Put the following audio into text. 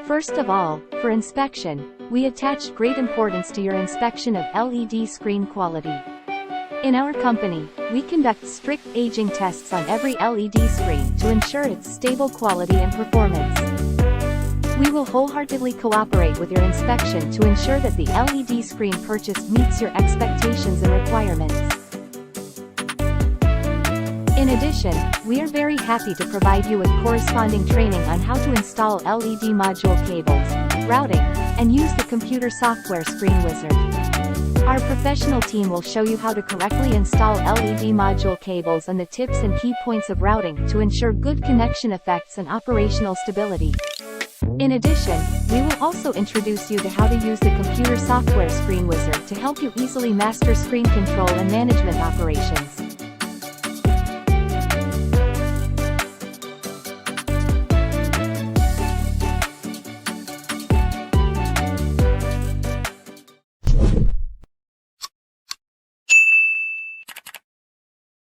First of all, for inspection, we attached great importance to your inspection of LED screen quality. In our company, we conduct strict aging tests on every LED screen to ensure its stable quality and performance. We will wholeheartedly cooperate with your inspection to ensure that the LED screen purchased meets your expectations and requirements. In addition, we are very happy to provide you with corresponding training on how to install LED module cables, routing, and use the computer software Screen Wizard. Our professional team will show you how to correctly install LED module cables and the tips and key points of routing to ensure good connection effects and operational stability. In addition, we will also introduce you to how to use the computer software Screen Wizard to help you easily master screen control and management operations.